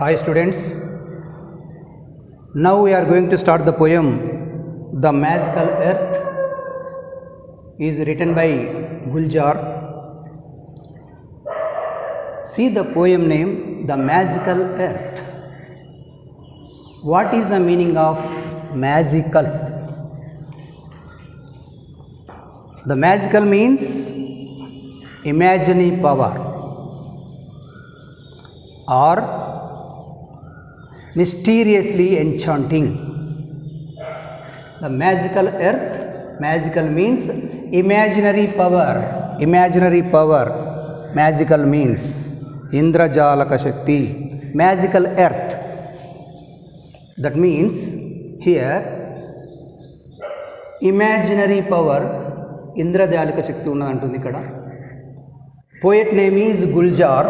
Hi students, now we are going to start the poem The Magical Earth is written by Guljar. See the poem name The Magical Earth. What is the meaning of magical? The magical means imaginary power or mysteriously enchanting. The magical earth, magical means imaginary power. Imaginary power, magical means Indrajalaka Shakti, magical earth. That means here imaginary power Indrajalaka Shakti ఉన్నదంటుంది ఇక్కడ. Poet name is Guljar.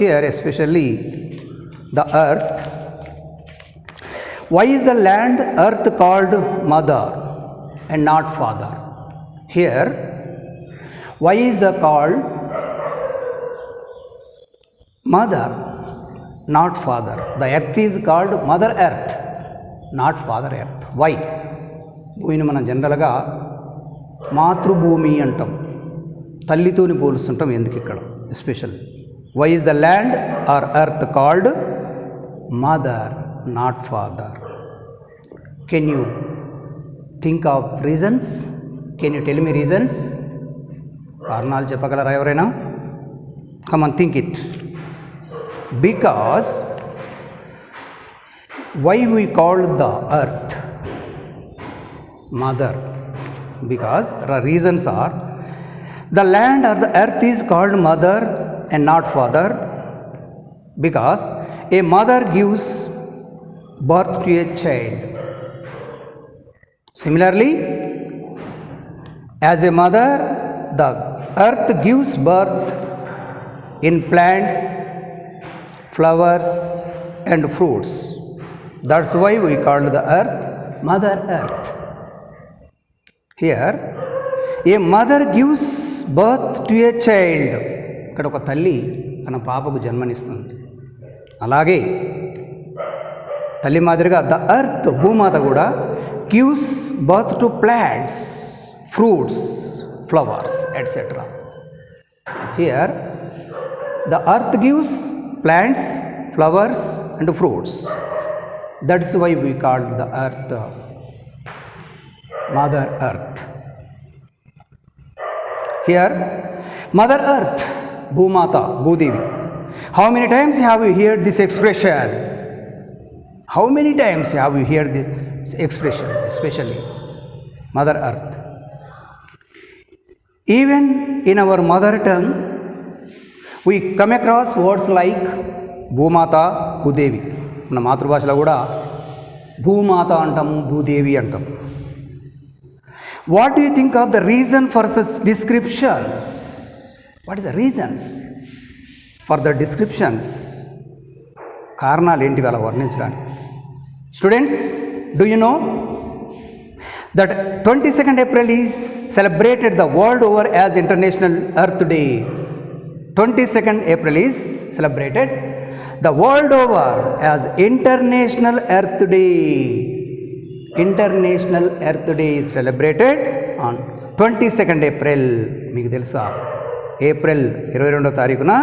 Here especially the earth. Why is the land earth called mother and not father? Here why is the called mother not father? The earth is called mother earth, not father earth. Why? భూమిని మనం జనరల్గా మాతృభూమి అంటాం, తల్లితోని పోలుస్తుంటాం. ఎందుకు ఇక్కడ special? Why is the land or earth called mother, not father? Can you think of reasons? Can you tell me reasons? కారణాలు చెప్పగలరా ఎవరైనా? Come on, think it. Because why we call the earth mother? Because the reasons are the land or the earth is called mother and not father because a mother gives birth to a child. Similarly, as a mother, the earth gives birth in plants, flowers and fruits. That's why we call the earth mother earth. Here a mother gives birth to a child. ఇక్కడ ఒక తల్లి తన పాపకు జన్మనిస్తుంది. అలాగే తల్లి మాదిరిగా the earth Bhumata కూడా gives birth to plants, fruits, flowers etcetera. Here the earth gives plants, flowers and fruits. That's why we called the earth mother earth. Here mother earth, Bhumata, Bhudevi. How many times have you heard this expression? How many times have you heard this expression, especially Mother Earth? Even in our mother tongue, we come across words like Bhumata, Bhudevi. మన మాతృభాషలో కూడా భూమాత అంటాము, భూదేవి అంటాము. What do you think of the reason for such descriptions? What is the reasons for the descriptions? కారణాలు ఏంటివి అలా వర్ణించడానికి? Students, do you know that 22nd April is celebrated the world over as International Earth Day? 22nd April is celebrated the world over as International Earth Day. International Earth Day is celebrated on 22nd April. మీకు తెలుసా? April 22వ తారీఖున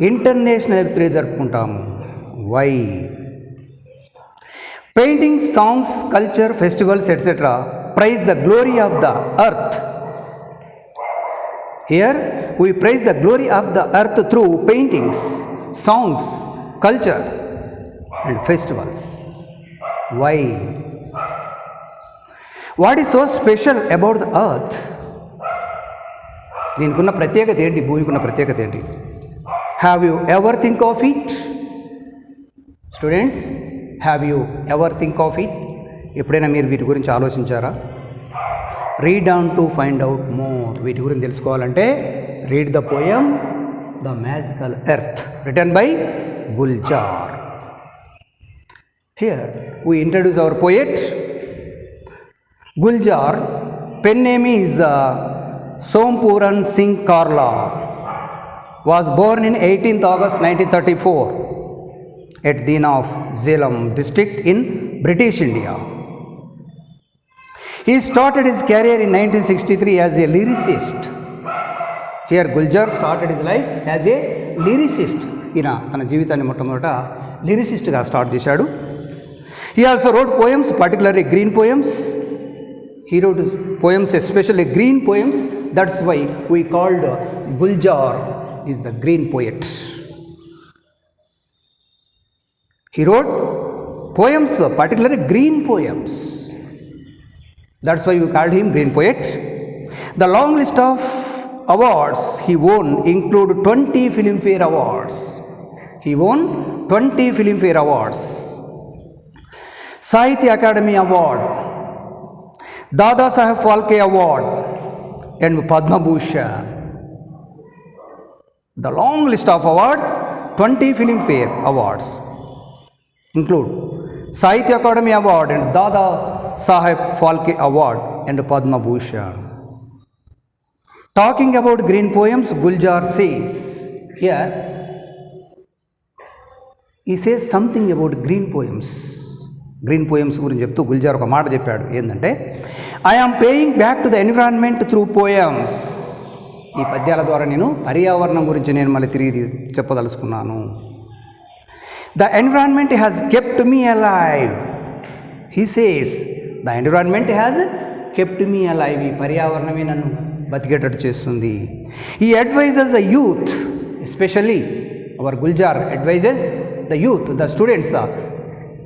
international earth day జరుపుకుంటాము. Why? Painting, songs, culture, festivals etcetera praise the glory of the earth. Here we praise the glory of the earth through paintings, songs, cultures and festivals. Why? What is so special about the earth? దీనికి ఉన్న ప్రత్యేకత ఏంటి? భూమికి ఉన్న ప్రత్యేకత ఏంటి? Have you ever think of it? Students, have you ever think of it? ఎప్పుడైనా మీరు వీటి గురించి ఆలోచించారా? Read down to find out more. వీటి గురించి తెలుసుకోవాలంటే read the poem the magical earth written by Gulzar. Here we introduce hour poet Guljar. Pen name is Sompuran Singh Karla. was born in 18th August 1934 at Dina of Zeelam district in British India. He started his career in 1963 as a lyricist. Here Guljar started his life as a lyricist. ఈయన తన జీవితాన్ని మొట్టమొదట లిరిసిస్ట్గా start చేశాడు. He also wrote poems, particularly green poems. He wrote poems, especially green poems. That's why we called Guljar is the green poet. He wrote poems, particularly green poems. That's why we called him green poet. The long list of awards he won include 20 Filmfare awards. He won 20 Filmfare awards. Sahitya Academy Award, Dada Saheb Phalke Award and Padma Bhushan. The long list of awards, 20 Filmfare awards include Sahitya Academy Award and Dada Saheb Phalke Award and Padma Bhushan. Talking about green poems, Guljar says, here he says something about green poems. Green poems గురించి చెప్తూ గుల్జార్ ఒక మాట చెప్పాడు. ఏంటంటే, I am paying back to the environment through poems. ఈ పద్యాల ద్వారా నేను పర్యావరణం గురించి నేను మళ్ళీ తిరిగి చెప్పదలుచుకున్నాను. The environment has kept me alive. He says the environment has kept me alive. ఈ పర్యావరణమే నన్ను బతికేటట్టు చేస్తుంది. He advises the youth, especially our Gulzar advises the youth, the students.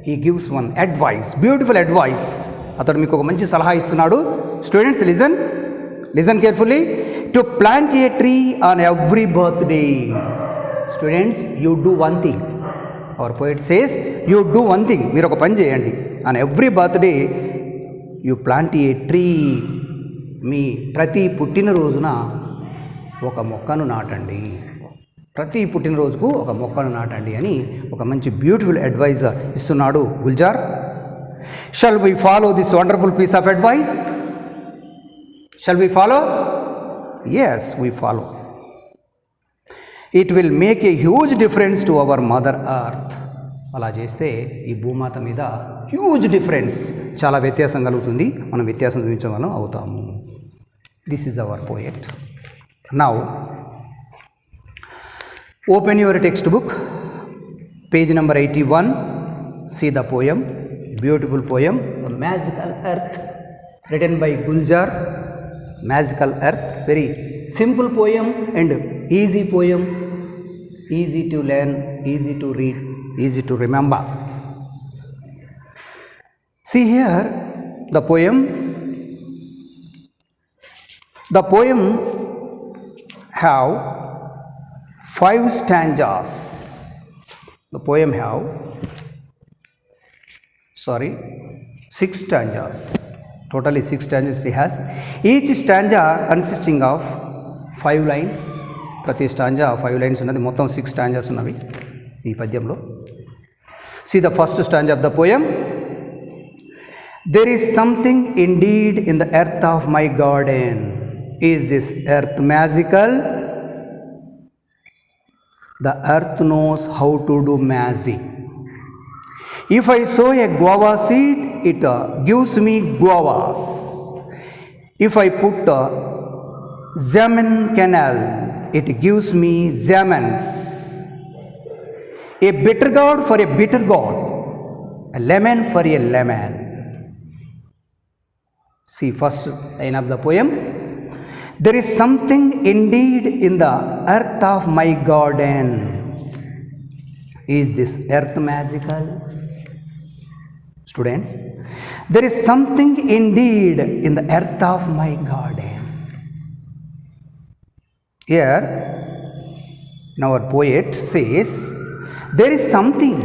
He gives one advice, beautiful advice. అతడు మీకు ఒక మంచి సలహా ఇస్తున్నాడు. Students listen carefully. To plant a tree on every birthday. Students, you do one thing. Our poet says you do one thing. మీరు ఒక పని చేయండి. On every birthday you plant a tree. మీ ప్రతి పుట్టినరోజున ఒక మొక్కను నాటండి. ప్రతి పుట్టినరోజుకు ఒక మొక్కను నాటండి అని ఒక మంచి బ్యూటిఫుల్ అడ్వైజ్ ఇస్తున్నాడు Gulzar. Shall we follow this wonderful piece of advice? Shall we follow? Yes, we follow. It will make a huge difference to our mother earth. అలా చేస్తే ఈ భూమాత మీద హ్యూజ్ డిఫరెన్స్, చాలా వ్యత్యాసం కలుగుతుంది. మనం వ్యత్యాసం చూపించడం వల్ల అవుతాము. This is our poet. Now open your textbook, page number 81. See the poem, beautiful poem, The Magical Earth, written by Guljar. Magical Earth, very simple poem and easy poem, easy to learn, easy to read, easy to remember. See here the poem. The poem have 5 stanzas. The poem have 6 stanzas. Totally 6 stanzas it has. Each stanza consisting of 5 lines. ప్రతి stanza 5 lines ఉన్నది. మొత్తం 6 stanzas ఉన్నవి ఈ పద్యంలో. See the first stanza of the poem. There is something indeed in the earth of my garden. Is this earth magical? The earth knows how to do magic. If I sow a guava seed, it gives me guavas. If I put a Zaman canal, it gives me zamans. A bitter gourd for a bitter gourd, a lemon for a lemon. See first line of the poem. There is something indeed in the earth of my garden. Is this earth magical? Students, there is something indeed in the earth of my garden. Here, our poet says, there is something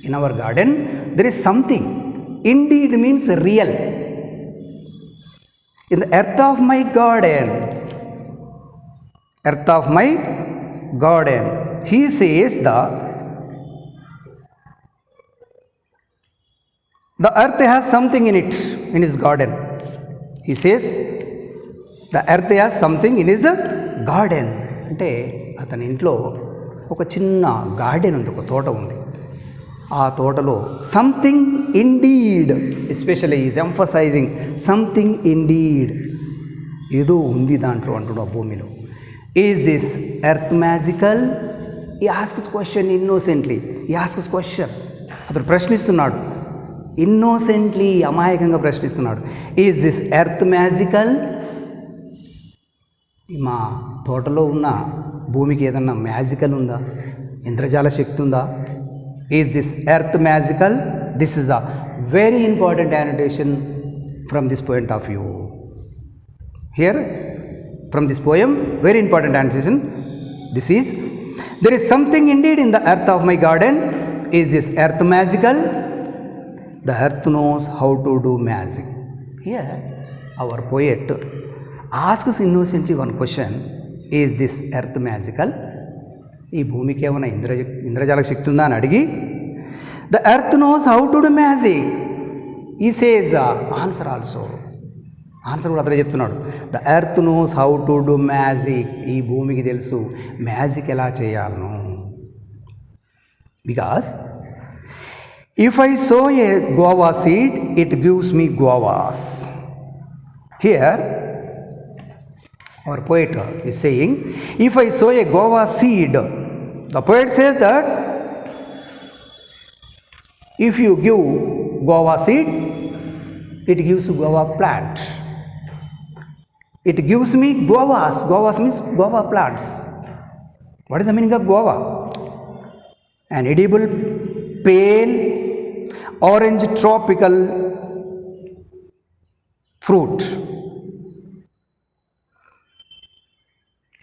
in our garden. There is something. Indeed means real. In the earth of my garden, earth of my garden, he says the earth has something in it, in his garden. He says the earth has something in his garden. అంటే అతని ఇంట్లో ఒక చిన్న garden ఉంది, ఒక తోట ఉంది. ఆ తోటలో something indeed, especially is emphasizing something indeed, ఏదో ఉంది దాంట్లో అంటున్నాడు ఆ భూమిలో. Is this earth magical? He asks question innocently. He asks question, అతడు ప్రశ్నిస్తున్నాడు ఇన్నోసెంట్లీ, అమాయకంగా ప్రశ్నిస్తున్నాడు. Is this earth magical? మా తోటలో ఉన్న భూమికి ఏదన్నా మ్యాజికల్ ఉందా, ఇంద్రజాల శక్తి ఉందా? Is this earth magical? This is a very important annotation from this point of view. Here, from this poem, very important annotation. This is, there is something indeed in the earth of my garden. Is this earth magical? The earth knows how to do magic. Here, our poet asks innocently one question. Is this earth magical? ఈ భూమికి ఏమైనా ఇంద్రజాల శక్తి ఉందా అని అడిగి, the earth knows how to do magic. He says answer also, answer కూడా అతనే చెప్తున్నాడు. The earth knows how to do magic. ఈ భూమికి తెలుసు మ్యాజిక్ ఎలా చేయాలను. Because if I sow a guava seed it gives me guavas. Here our poet is saying, if I sow a guava seed, the poet says that if you give guava seed, it gives guava plant. It gives me guavas. Guavas means guava plants. What is the meaning of guava? An edible, pale, orange tropical fruit.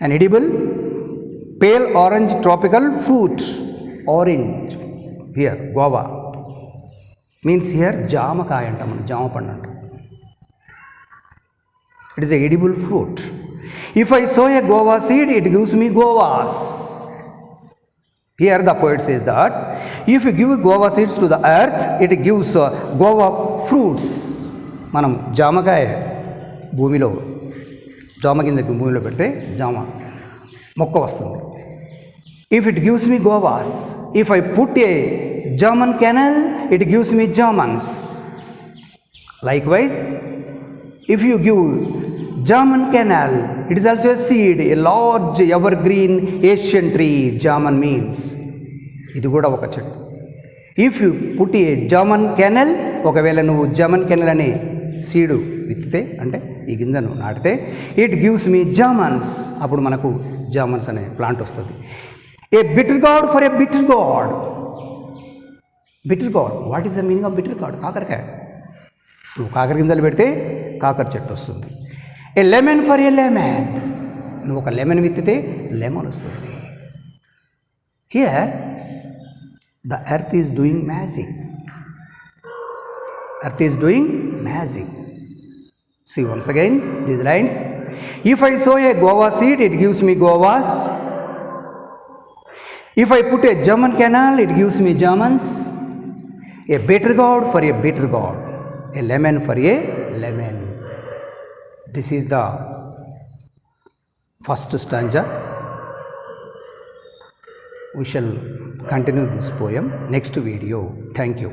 An edible, pale orange tropical fruit. Orange. Here, guava. Means here, jamakaya antam, jama pandu antam. It is a edible fruit. If I sow a guava seed, it gives me guavas. Here the poet says that if you give guava seeds to the earth, it gives guava fruits. మనం జామకాయ భూమిలో, జామ గింజకి భూమిలో పెడితే జామ మొక్క వస్తుంది. If it gives me guavas, if I put a jamun kernel, it gives me jamuns. Likewise if you give jamun kernel, it is also a seed, a large evergreen Asian tree. Jamun means ఇది కూడా ఒక చెట్టు. If you put a jamun kernel, ఒకవేళ నువ్వు Zaman canal అనే seed విత్తితే, అంటే ఈ గింజను నాటితే, ఇట్ గివ్స్ మీ జామన్స్, అప్పుడు మనకు జామన్స్ అనే ప్లాంట్ వస్తుంది. A bitter gourd for a bitter gourd. Bitter gourd, what is the meaning of bitter gourd? కాకరకాయ. నువ్వు కాకర గింజలు పెడితే కాకర చెట్టు వస్తుంది. A lemon for a lemon, నువ్వు ఒక లెమన్ విత్తితే లెమన్ వస్తుంది. Here the earth is doing magic. Earth is doing magic. See once again these lines. If I sow a guava seed, it gives me guavas. If I put a German canal, it gives me Germans. A bitter god for a bitter god. A lemon for a lemon. This is the first stanza. We shall continue this poem next video. Thank you.